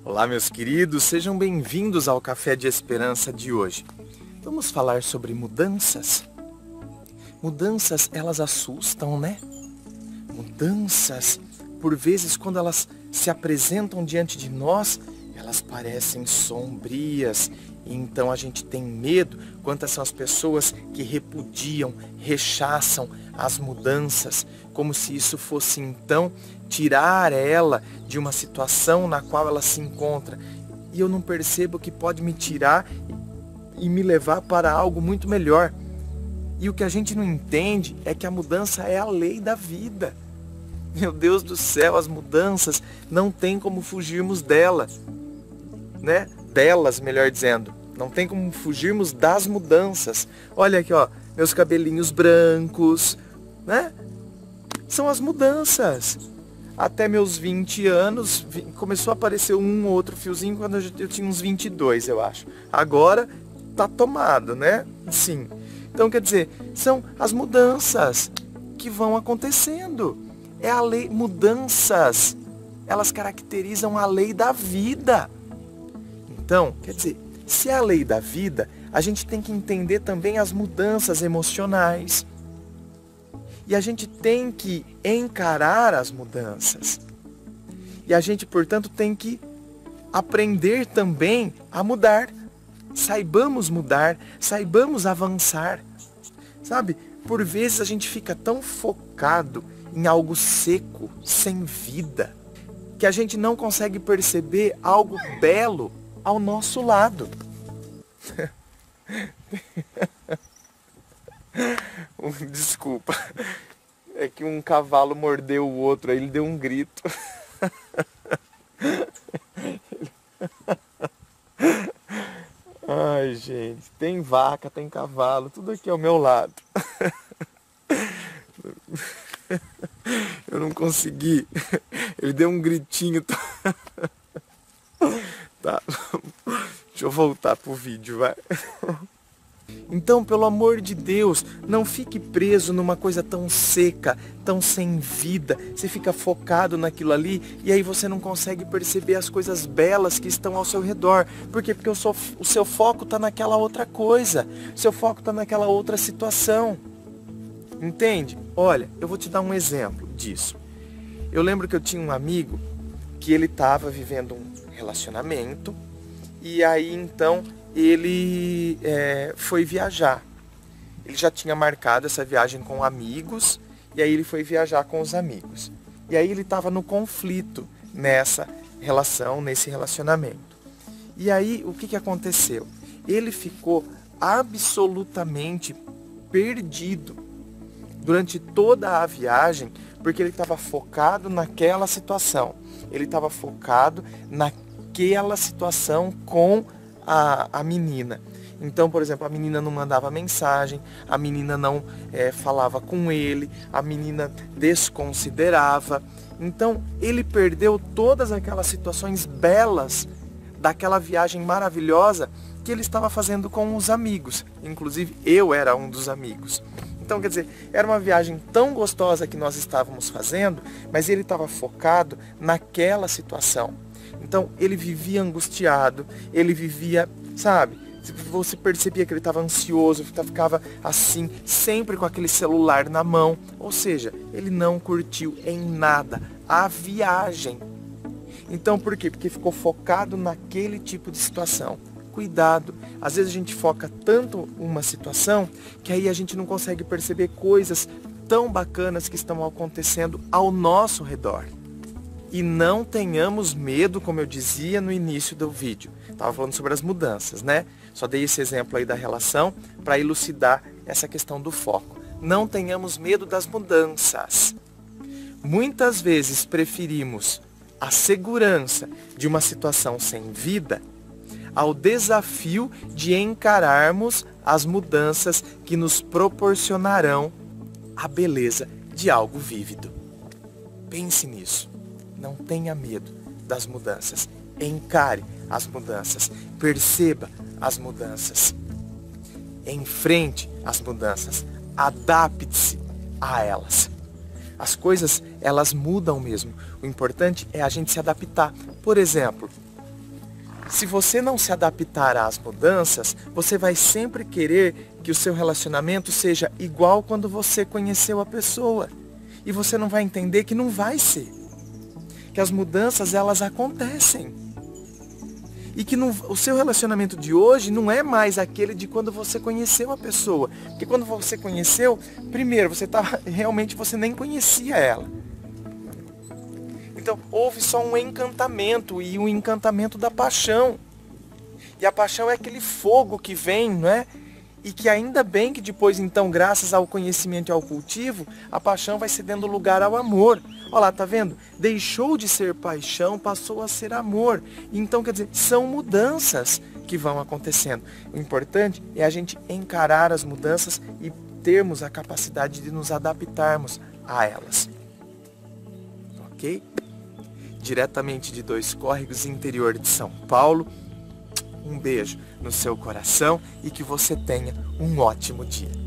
Olá, meus queridos, sejam bem-vindos ao Café de Esperança de hoje. Vamos falar sobre mudanças? Mudanças, elas assustam, né? Mudanças, por vezes, quando elas se apresentam diante de nós, elas parecem sombrias. E então a gente tem medo. Quantas são as pessoas que repudiam, rechaçam as mudanças, como se isso fosse então tirar ela de uma situação na qual ela se encontra. E eu não percebo que pode me tirar e me levar para algo muito melhor. E o que a gente não entende é que a mudança é a lei da vida. Meu Deus do céu, as mudanças não tem como fugirmos delas, né? Delas, melhor dizendo. Não tem como fugirmos das mudanças. Olha aqui, ó, meus cabelinhos brancos, né? São as mudanças. Até meus 20 anos, começou a aparecer um ou outro fiozinho quando eu tinha uns 22, eu acho. Agora tá tomado, né? Sim. Então, quer dizer, são as mudanças que vão acontecendo. É a lei, mudanças, elas caracterizam a lei da vida. Então, quer dizer, se é a lei da vida, a gente tem que entender também as mudanças emocionais. E a gente tem que encarar as mudanças. E a gente, portanto, tem que aprender também a mudar. Saibamos mudar, saibamos avançar. Sabe, por vezes a gente fica tão focado em algo seco, sem vida, que a gente não consegue perceber algo belo ao nosso lado. Desculpa, é que um cavalo mordeu o outro, aí ele deu um grito. Ai, gente, tem vaca, tem cavalo, tudo aqui ao meu lado. Eu não consegui. Ele deu um gritinho. Tá. Deixa eu voltar pro vídeo, vai. Então, pelo amor de Deus, não fique preso numa coisa tão seca, tão sem vida. Você fica focado naquilo ali e aí você não consegue perceber as coisas belas que estão ao seu redor. Por quê? Porque o seu foco está naquela outra coisa. O seu foco está naquela outra situação. Entende? Olha, eu vou te dar um exemplo disso. Eu lembro que eu tinha um amigo que ele estava vivendo um relacionamento e aí então ele foi viajar. Ele já tinha marcado essa viagem com amigos e aí ele foi viajar com os amigos. E aí ele estava no conflito nessa relação, nesse relacionamento. E aí o que aconteceu? Ele ficou absolutamente perdido durante toda a viagem, porque ele estava focado naquela situação. Ele estava focado naquela situação com a menina. Então, por exemplo, a menina não mandava mensagem, a menina não falava com ele, a menina desconsiderava. Então, ele perdeu todas aquelas situações belas daquela viagem maravilhosa que ele estava fazendo com os amigos. Inclusive, eu era um dos amigos. Então, quer dizer, era uma viagem tão gostosa que nós estávamos fazendo, mas ele estava focado naquela situação. Então, ele vivia angustiado, ele vivia, sabe, você percebia que ele estava ansioso, ficava assim, sempre com aquele celular na mão. Ou seja, ele não curtiu em nada a viagem. Então, por quê? Porque ficou focado naquele tipo de situação. Cuidado, às vezes a gente foca tanto uma situação que aí a gente não consegue perceber coisas tão bacanas que estão acontecendo ao nosso redor. E não tenhamos medo, como eu dizia no início do vídeo. Estava falando sobre as mudanças, né? Só dei esse exemplo aí da relação para elucidar essa questão do foco. Não tenhamos medo das mudanças. Muitas vezes preferimos a segurança de uma situação sem vida ao desafio de encararmos as mudanças que nos proporcionarão a beleza de algo vívido. Pense nisso. Não tenha medo das mudanças. Encare as mudanças. Perceba as mudanças. Enfrente as mudanças. Adapte-se a elas. As coisas, elas mudam mesmo. O importante é a gente se adaptar. Por exemplo, se você não se adaptar às mudanças, você vai sempre querer que o seu relacionamento seja igual quando você conheceu a pessoa. E você não vai entender que não vai ser. Que as mudanças, elas acontecem. E que o seu relacionamento de hoje não é mais aquele de quando você conheceu a pessoa. Porque quando você conheceu, primeiro, realmente você nem conhecia ela. Então, houve só um encantamento, e o encantamento da paixão. E a paixão é aquele fogo que vem, não é? E que ainda bem que depois, então, graças ao conhecimento e ao cultivo, a paixão vai cedendo lugar ao amor. Olha lá, tá vendo? Deixou de ser paixão, passou a ser amor. Então, quer dizer, são mudanças que vão acontecendo. O importante é a gente encarar as mudanças e termos a capacidade de nos adaptarmos a elas. Ok? Diretamente de Dois Córregos, interior de São Paulo. Um beijo no seu coração e que você tenha um ótimo dia.